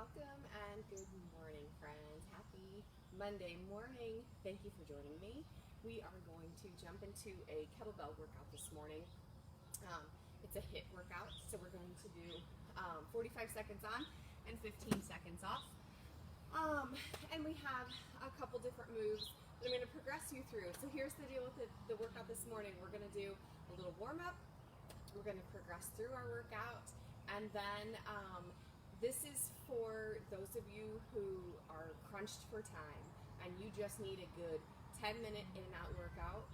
Welcome and good morning, friends. Happy Monday morning. Thank you for joining me. We are going to jump into a kettlebell workout this morning. It's a HIIT workout, so we're going to do 45 seconds on and 15 seconds off. And we have a couple different moves that I'm going to progress you through. So here's the deal with the workout this morning. We're going to do a little warm up. We're going to progress through our workout, and then this is for those of you who are crunched for time and you just need a good 10-minute in and out workout.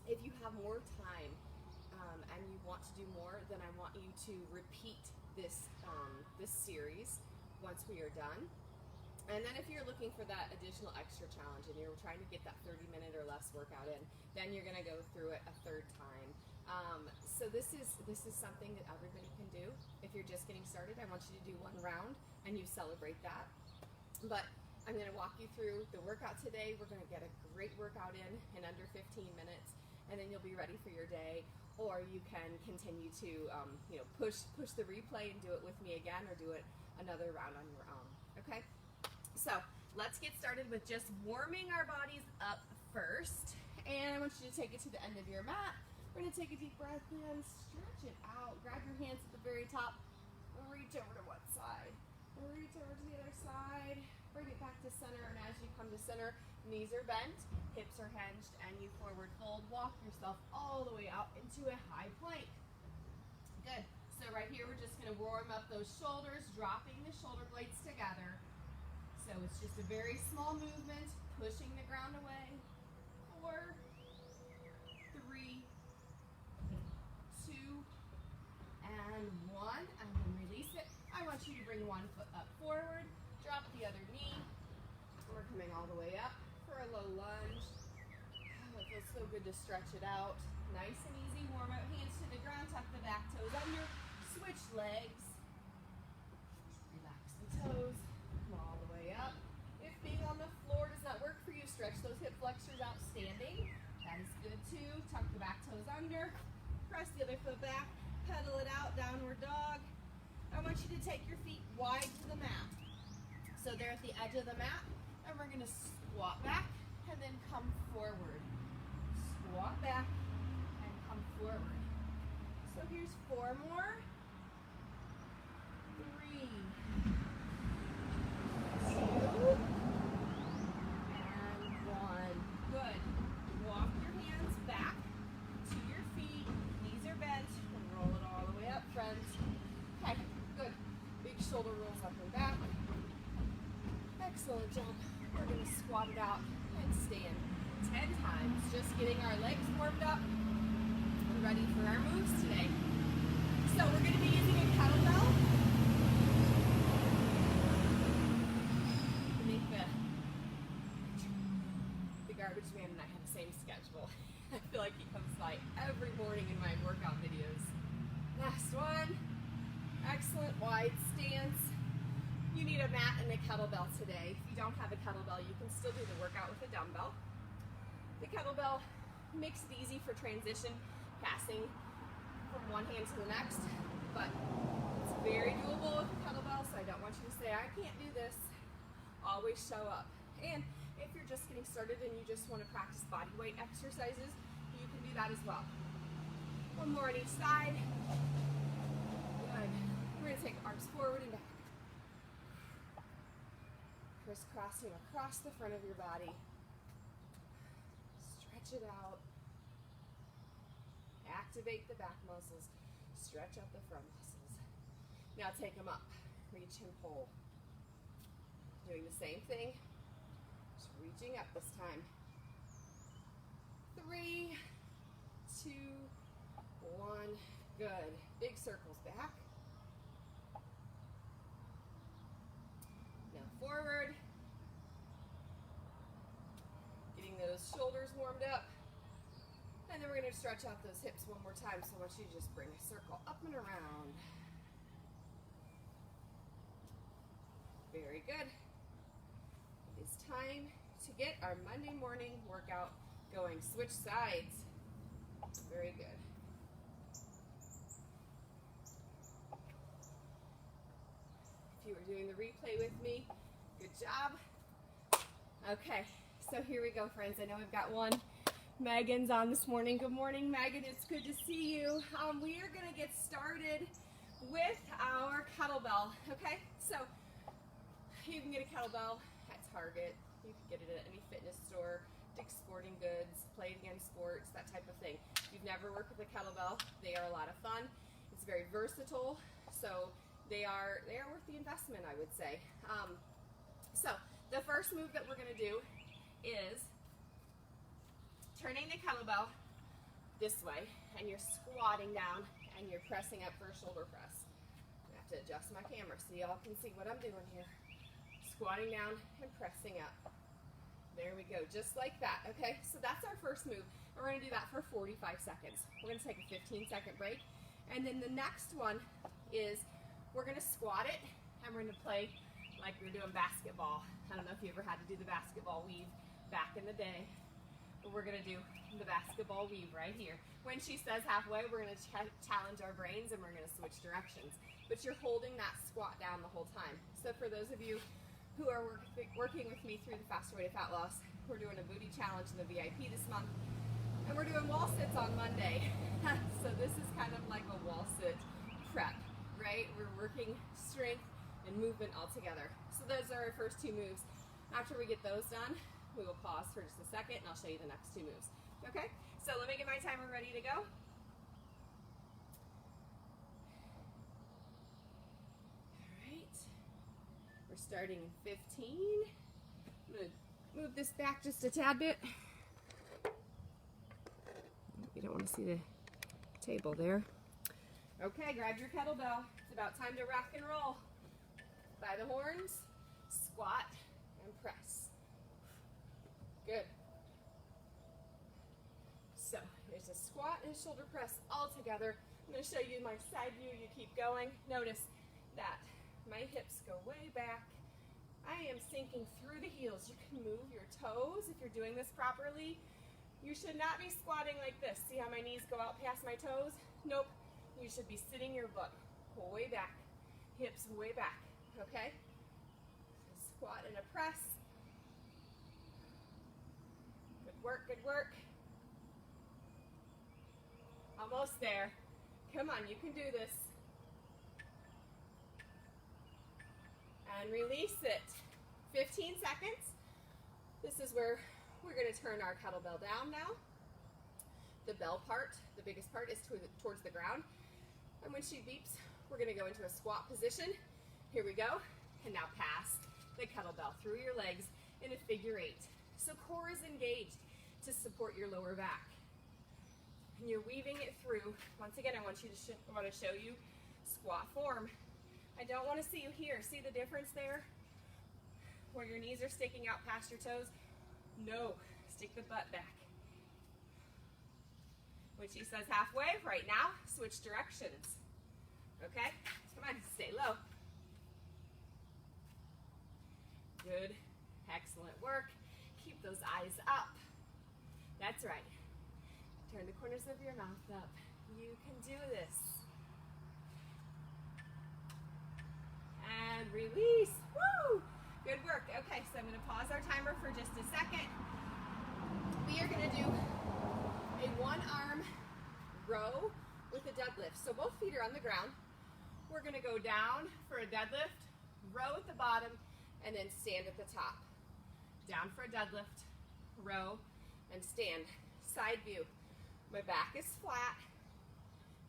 If you have more time and you want to do more, then I want you to repeat this series once we are done. And then if you're looking for that additional extra challenge and you're trying to get that 30-minute or less workout in, then you're going to go through it a third time. So this is something that everybody can do. If you're just getting started, I want you to do one round and you celebrate that. But I'm going to walk you through the workout today. We're going to get a great workout in under 15 minutes, and then you'll be ready for your day. Or you can continue to push the replay and do it with me again, or do it another round on your own. Okay? So let's get started with just warming our bodies up first. And I want you to take it to the end of your mat. We're going to take a deep breath in, stretch it out, grab your hands at the very top, reach over to one side, reach over to the other side, bring it back to center, and as you come to center, knees are bent, hips are hinged, and you forward fold, walk yourself all the way out into a high plank. Good. So right here, we're just going to warm up those shoulders, dropping the shoulder blades together. So it's just a very small movement, pushing the ground away. 4, 3, 2, and 1. And then release it. I want you to bring one foot up forward, drop the other knee. We're coming all the way up for a low lunge. Oh, it feels so good to stretch it out. Nice and easy. Warm up, hands to the ground, tuck the back toes under, switch legs. Relax the toes. Come all the way up. If being on the floor does not work for you, stretch those hip flexors out standing. That is good too. Tuck the back toes under. Press the other foot back. Pedal it out, downward dog. I want you to take your feet wide to the mat. So they're at the edge of the mat, and we're going to squat back and then come forward. Squat back and come forward. So here's 4 more. 3, 2, and 1. Good. Walk your hands back to your feet. Knees are bent. And roll it all the way up, friends. Okay, good. Big shoulder rolls up and back. Excellent job. We're going to squat it out and stand 10 times. Just getting our legs warmed up and ready for our moves today. So we're going to be using a kettlebell. The garbage man and I have the same schedule. I feel like he comes by every morning in my workout videos. Last one. Excellent. Wide stance. You need a mat and a kettlebell today. If you don't have a kettlebell, you can still do the workout with a dumbbell. The kettlebell makes it easy for transition, passing from one hand to the next, but it's very doable with a kettlebell, so I don't want you to say, I can't do this. Always show up. And if you're just getting started and you just want to practice body weight exercises, you can do that as well. 1 more on each side. Good. We're going to take arms forward and back. Crisscrossing across the front of your body. Stretch it out. Activate the back muscles. Stretch out the front muscles. Now take them up. Reach and pull. Doing the same thing. Just reaching up this time. 3, 2, 1. Good. Big circles back. Now forward. Getting those shoulders warmed up. And then we're going to stretch out those hips one more time. So I want you to just bring a circle up and around. Very good. It's time to get our Monday morning workout going. Switch sides. Very good. you are doing the replay with me, good job. Okay, so here we go, friends. I know we've got one. Megan's on this morning. Good morning, Megan. It's good to see you. We are going to get started with our kettlebell. Okay, so you can get a kettlebell at Target. You can get it at any fitness store, Dick's Sporting Goods, Play It Again Sports, that type of thing. If you've never worked with a kettlebell, they are a lot of fun. It's very versatile, so they are worth the investment, I would say. So the first move that we're going to do is turning the kettlebell this way, and you're squatting down and you're pressing up for a shoulder press. I have to adjust my camera so y'all can see what I'm doing here. Squatting down and pressing up. There we go, just like that. Okay, so that's our first move. We're going to do that for 45 seconds. We're going to take a 15-second break, and then the next one is we're going to squat it, and we're going to play like we're doing basketball. I don't know if you ever had to do the basketball weave back in the day, but we're going to do the basketball weave right here. When she says halfway, we're going to challenge our brains, and we're going to switch directions. But you're holding that squat down the whole time. So for those of you who are working with me through the Faster Way to Fat Loss, we're doing a booty challenge in the VIP this month, and we're doing wall sits on Monday. So this is kind of like a wall sit prep, right? We're working strength and movement all together. So those are our first two moves. After we get those done, we will pause for just a second, and I'll show you the next two moves. Okay, so let me get my timer ready to go. Starting in 15. I'm going to move this back just a tad bit. You don't want to see the table there. Okay, grab your kettlebell. It's about time to rock and roll. By the horns, squat and press. Good. So there's a squat and a shoulder press all together. I'm going to show you my side view. You keep going. Notice that my hips go way back. I am sinking through the heels. You can move your toes if you're doing this properly. You should not be squatting like this. See how my knees go out past my toes? Nope. You should be sitting your butt way back. Hips way back. Okay? Squat and a press. Good work, good work. Almost there. Come on, you can do this. And release it. 15 seconds. This is where we're going to turn our kettlebell down now. The bell part, the biggest part, is towards the ground. And when she beeps, we're going to go into a squat position. Here we go. And now pass the kettlebell through your legs in a figure eight. So core is engaged to support your lower back. And you're weaving it through. Once again, I want to show you squat form. I don't want to see you here. See the difference there? Where your knees are sticking out past your toes? No, stick the butt back. When she says halfway, right now, switch directions. Okay? Come on, stay low. Good, excellent work. Keep those eyes up. That's right. Turn the corners of your mouth up. You can do this. And release. Woo! Good work. Okay, so I'm going to pause our timer for just a second. We are going to do a one-arm row with a deadlift. So both feet are on the ground. We're going to go down for a deadlift, row at the bottom, and then stand at the top. Down for a deadlift, row, and stand. Side view. My back is flat,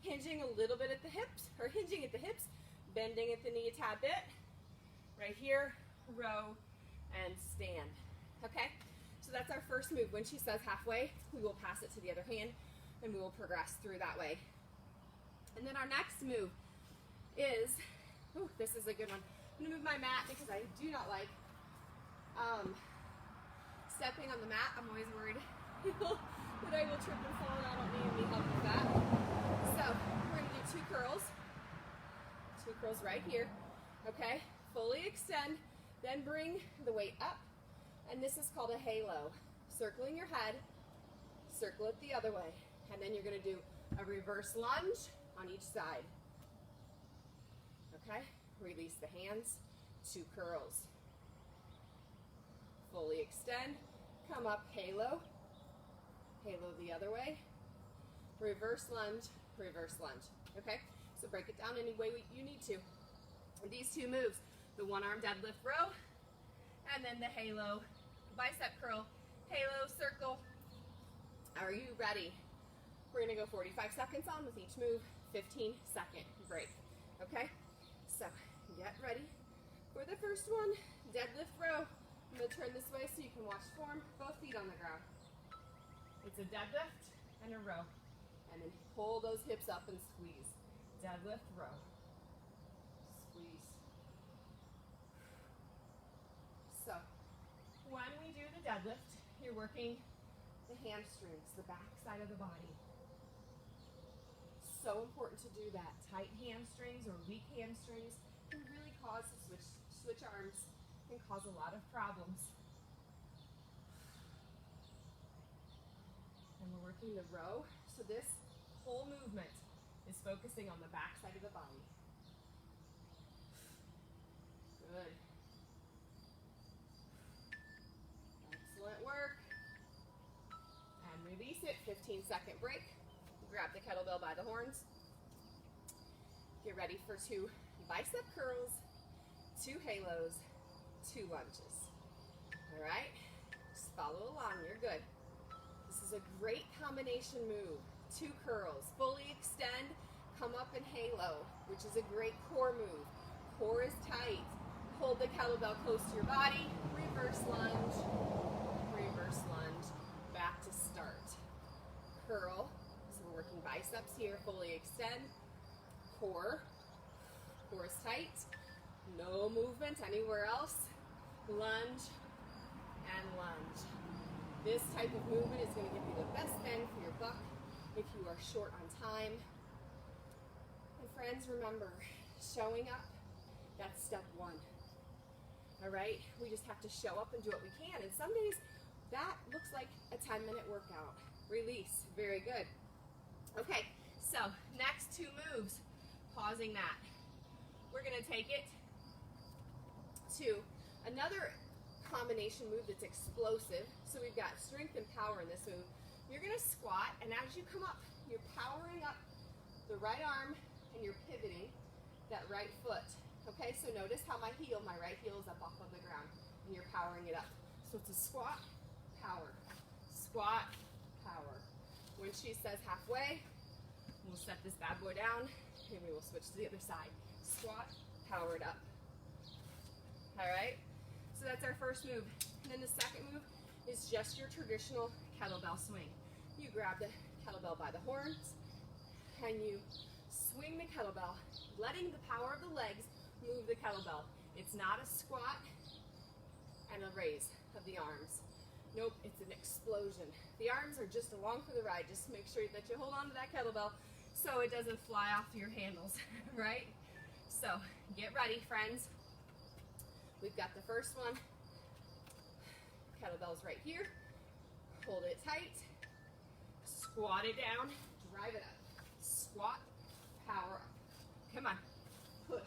hinging a little bit at the hips, bending at the knee a tad bit. Right here, row, and stand. Okay? So that's our first move. When she says halfway, we will pass it to the other hand, and we will progress through that way. And then our next move is, this is a good one. I'm gonna move my mat because I do not like stepping on the mat. I'm always worried that I will trip and fall, and I don't need any help with that. So we're gonna do two curls right here. Okay, fully extend, then bring the weight up, and this is called a halo. Circling your head, circle it the other way, and then you're gonna do a reverse lunge on each side. Okay, Release the hands, 2 curls. Fully extend, come up, halo. Halo the other way. Reverse lunge, okay? So break it down any way you need to. These 2 moves, the one arm deadlift row, and then the halo bicep curl, halo circle. Are you ready? We're gonna go 45 seconds on with each move, 15-second break, okay? So get ready for the first one, deadlift row. I'm gonna turn this way so you can watch form, both feet on the ground. It's a deadlift and a row. And then pull those hips up and squeeze. Deadlift, row. Squeeze. So, when we do the deadlift, you're working the hamstrings, the back side of the body. So important to do that. Tight hamstrings or weak hamstrings can really cause switch arms and cause a lot of problems. And we're working the row, so this whole movement is focusing on the back side of the body. Good. Excellent work. And release it, 15-second break. Grab the kettlebell by the horns. Get ready for 2 bicep curls, 2 halos, 2 lunges. All right, just follow along, you're good. This is a great combination move. 2 curls, fully extend, come up and halo, which is a great core move. Core is tight. Hold the kettlebell close to your body, reverse lunge, back to start. Curl, so we're working biceps here, fully extend. Core is tight, no movement anywhere else. Lunge and lunge. This type of movement is going to give you the best bang for your buck if you are short on time. And friends, remember, showing up, that's step 1. All right? We just have to show up and do what we can. And some days, that looks like a 10-minute workout. Release. Very good. Okay, so next 2 moves. Pausing that. We're going to take it to another combination move that's explosive. So we've got strength and power in this move. You're gonna squat, and as you come up, you're powering up the right arm and you're pivoting that right foot. Okay, so notice how my right heel is up off of the ground and you're powering it up. So it's a squat, power, squat, power. When she says halfway, we'll set this bad boy down and we will switch to the other side. Squat, power it up. All right, so that's our first move. And then the second move is just your traditional kettlebell swing. You grab the kettlebell by the horns and you swing the kettlebell, letting the power of the legs move the kettlebell. It's not a squat and a raise of the arms. Nope, it's an explosion. The arms are just along for the ride. Just make sure that you hold on to that kettlebell so it doesn't fly off your handles, right? So get ready, friends. We've got the first one. Kettlebell's right here. Hold it tight. Squat it down. Drive it up. Squat. Power up. Come on. Push.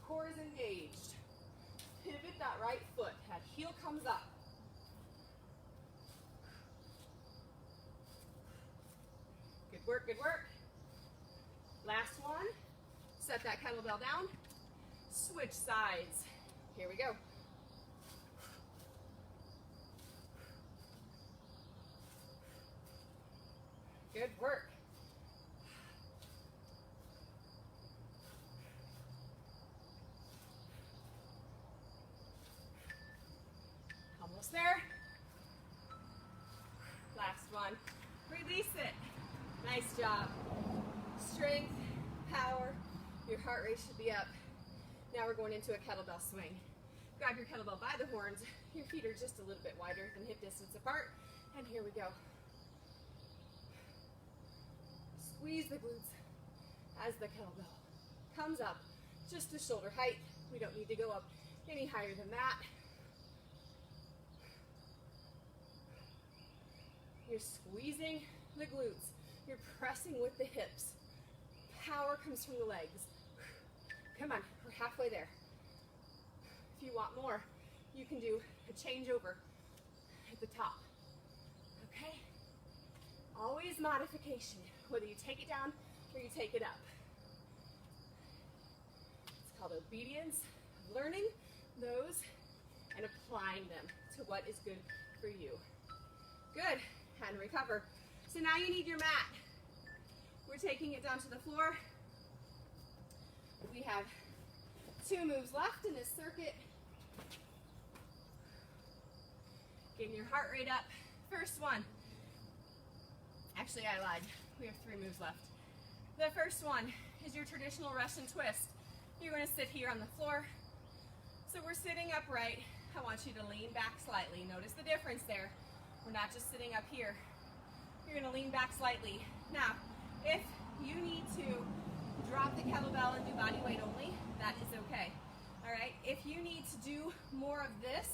Core is engaged. Pivot that right foot. That heel comes up. Good work, good work. Last one. Set that kettlebell down. Switch sides. Here we go. Good work. Almost there. Last one. Release it. Nice job. Strength, power. Your heart rate should be up. Now we're going into a kettlebell swing. Grab your kettlebell by the horns. Your feet are just a little bit wider than hip distance apart. And here we go. Squeeze the glutes as the kettlebell comes up just to shoulder height. We don't need to go up any higher than that. You're squeezing the glutes. You're pressing with the hips. power comes from the legs. Come on, we're halfway there. If you want more, you can do a changeover at the top. Okay? Always modification, whether you take it down or you take it up. It's called obedience, learning those and applying them to what is good for you. Good, and recover. So now you need your mat. We're taking it down to the floor. We have 2 moves left in this circuit. Getting your heart rate up. First one. Actually, I lied. We have 3 moves left. The first one is your traditional Russian twist. You're going to sit here on the floor. So we're sitting upright. I want you to lean back slightly. Notice the difference there. We're not just sitting up here. You're going to lean back slightly. Now, if you need to drop the kettlebell and do body weight only, that is okay. All right? If you need to do more of this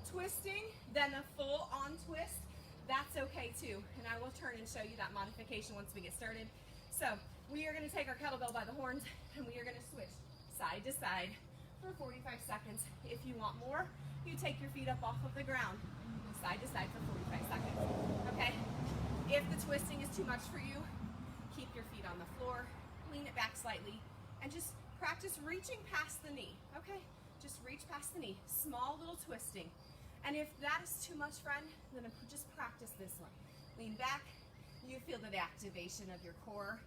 twisting than a full-on twist, that's okay too. And I will turn and show you that modification once we get started. So we are going to take our kettlebell by the horns and we are going to switch side to side for 45 seconds. If you want more, you take your feet up off of the ground, side to side for 45 seconds. Okay? If the twisting is too much for you, keep your feet on the floor, lean it back slightly, and just practice reaching past the knee. Okay? Just reach past the knee. Small little twisting. And if that is too much, friend, then just practice this one. Lean back. You feel the activation of your core.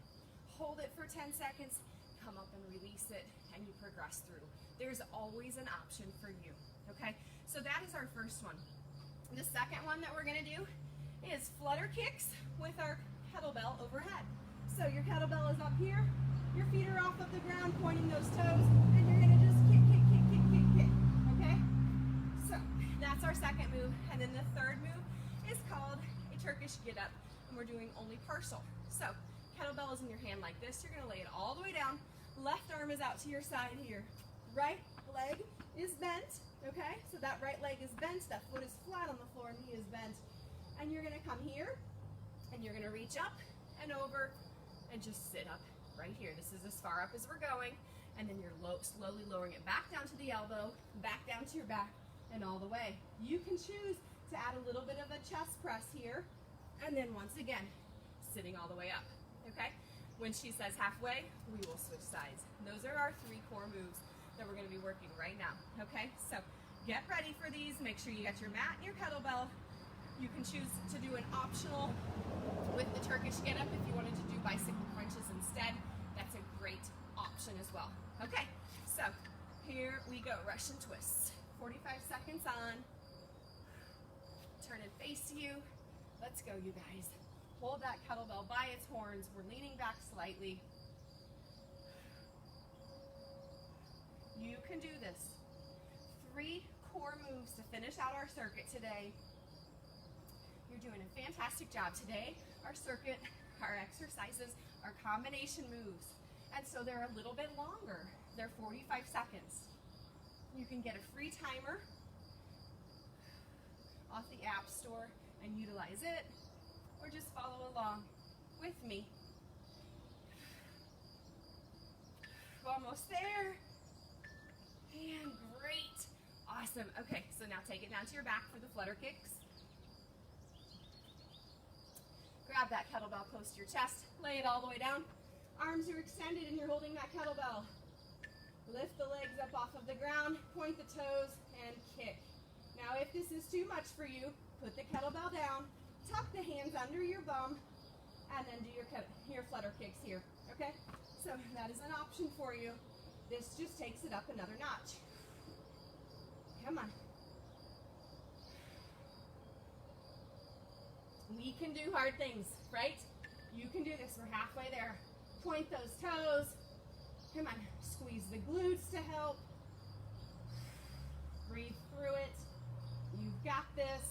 Hold it for 10 seconds. Come up and release it, and you progress through. There's always an option for you. Okay? So that is our first one. The second one that we're going to do is flutter kicks with our kettlebell overhead. So your kettlebell is up here. Your feet are off of the ground, pointing those toes, and you're going to just kick, kick, kick, kick, kick, kick. Okay? So that's our second move. And then the third move is called a Turkish get up, and we're doing only partial. So kettlebell is in your hand like this. You're going to lay it all the way down. Left arm is out to your side here. Right leg is bent. Okay? So that right leg is bent. That foot is flat on the floor, knee is bent. And you're going to come here, and you're going to reach up and over and just sit up right here. This is as far up as we're going. And then you're slowly lowering it back down to the elbow, back down to your back, and all the way. You can choose to add a little bit of a chest press here, and then once again, sitting all the way up, okay? When she says halfway, we will switch sides. Those are our 3 core moves that we're gonna be working right now, okay? So get ready for these. Make sure you got your mat and your kettlebell. You can choose to do an optional with the Turkish get up if you wanted to do bicycle crunches instead. That's a great option as well. Okay, so here we go, Russian twists. 45 seconds on. Turn and face you. Let's go, you guys. Hold that kettlebell by its horns. We're leaning back slightly. You can do this. 3 core moves to finish out our circuit today. You're doing a fantastic job today. Our circuit, our exercises, are combination moves. And so they're a little bit longer. They're 45 seconds. You can get a free timer off the App Store and utilize it, or just follow along with me. Almost there. And great. Awesome. Okay, so now take it down to your back for the flutter kicks. Grab that kettlebell close to your chest. Lay it all the way down. Arms are extended and you're holding that kettlebell. Lift the legs up off of the ground, point the toes, and kick. Now, if this is too much for you, put the kettlebell down, tuck the hands under your bum, and then do your flutter kicks here, okay? So that is an option for you. This just takes it up another notch. Come on. We can do hard things, right? You can do this. We're halfway there. Point those toes. Come on. Squeeze the glutes to help. Breathe through it. You've got this.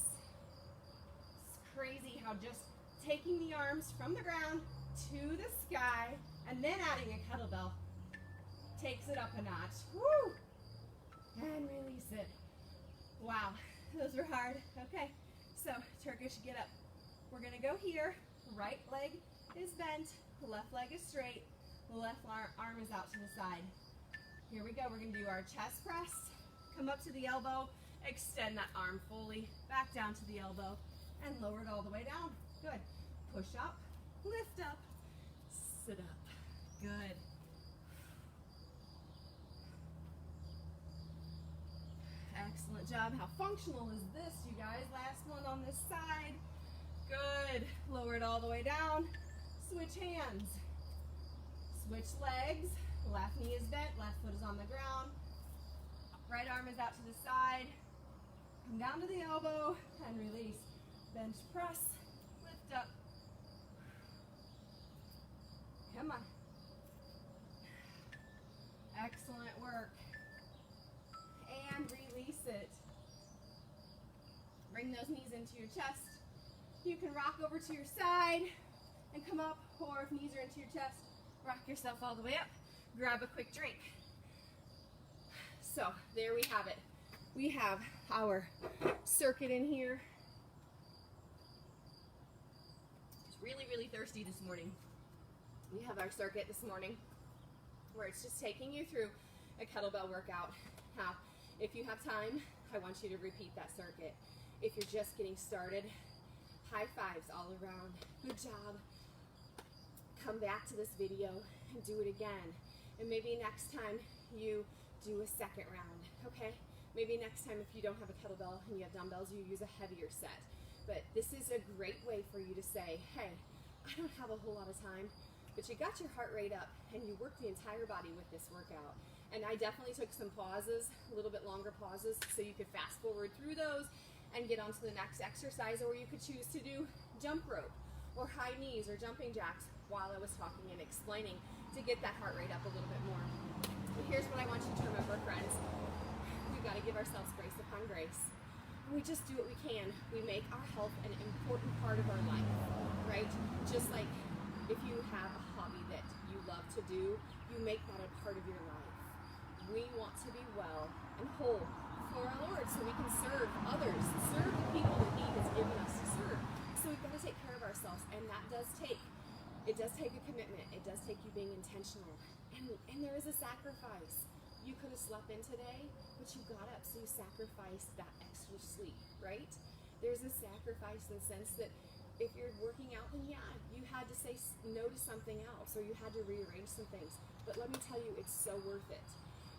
It's crazy how just taking the arms from the ground to the sky and then adding a kettlebell takes it up a notch. Woo! And release it. Wow, those were hard. Okay, so Turkish get up. We're gonna go here. Right leg is bent, left leg is straight. The left arm is out to the side. Here we go. We're going to do our chest press. Come up to the elbow. Extend that arm fully. Back down to the elbow. And lower it all the way down. Good. Push up. Lift up. Sit up. Good. Excellent job. How functional is this, you guys? Last one on this side. Good. Lower it all the way down. Switch hands. Switch legs. Left knee is bent. Left foot is on the ground. Right arm is out to the side. Come down to the elbow and release. Bench press. Lift up. Come on. Excellent work. And release it. Bring those knees into your chest. You can rock over to your side and come up, or if knees are into your chest, rock yourself all the way up. Grab a quick drink. So there we have it. We have our circuit in here. It's really, really thirsty this morning. We have our circuit this morning where it's just taking you through a kettlebell workout. Now, if you have time, I want you to repeat that circuit. If you're just getting started, high fives all around. Good job. Come back to this video and do it again. And maybe next time you do a second round, okay? Maybe next time if you don't have a kettlebell and you have dumbbells, you use a heavier set. But this is a great way for you to say, hey, I don't have a whole lot of time, but you got your heart rate up and you worked the entire body with this workout. And I definitely took some pauses, a little bit longer pauses, so you could fast forward through those and get on to the next exercise, or you could choose to do jump rope or high knees or jumping jacks while I was talking and explaining to get that heart rate up a little bit more. But here's what I want you to remember, friends. We've got to give ourselves grace upon grace. We just do what we can. We make our health an important part of our life, right? Just like if you have a hobby that you love to do, you make that a part of your life. We want to be well and whole for our Lord so we can serve others, serve the people that He has given us to serve. So we've got to take care of ourselves, and that does take a commitment. It does take you being intentional. And there is a sacrifice. You could have slept in today, but you got up, so you sacrificed that extra sleep, right? There's a sacrifice in the sense that if you're working out, then yeah, you had to say no to something else, or you had to rearrange some things. But let me tell you, it's so worth it.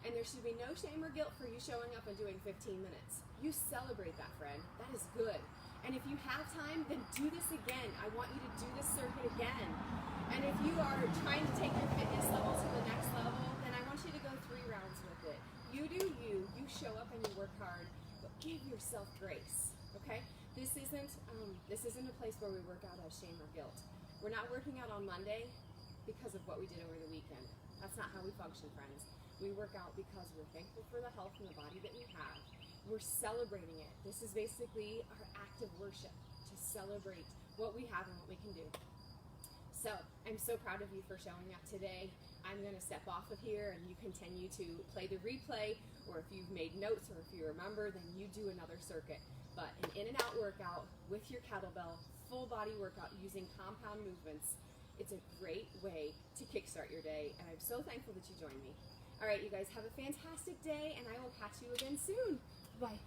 And there should be no shame or guilt for you showing up and doing 15 minutes. You celebrate that, friend. That is good. And if you have time, then do this again. I want you to do this circuit again. And if you are trying to take your fitness level to the next level, then I want you to go 3 rounds with it. You do you. You show up and you work hard, but give yourself grace, okay? This isn't a place where we work out out of shame or guilt. We're not working out on Monday because of what we did over the weekend. That's not how we function, friends. We work out because we're thankful for the health and the body that we have. We're celebrating it. This is basically our act of worship, to celebrate what we have and what we can do. So I'm so proud of you for showing up today. I'm going to step off of here and you continue to play the replay, or if you've made notes or if you remember, then you do another circuit. But an in and out workout with your kettlebell, full body workout using compound movements. It's a great way to kickstart your day, and I'm so thankful that you joined me. All right, you guys have a fantastic day, and I will catch you again soon. Bye.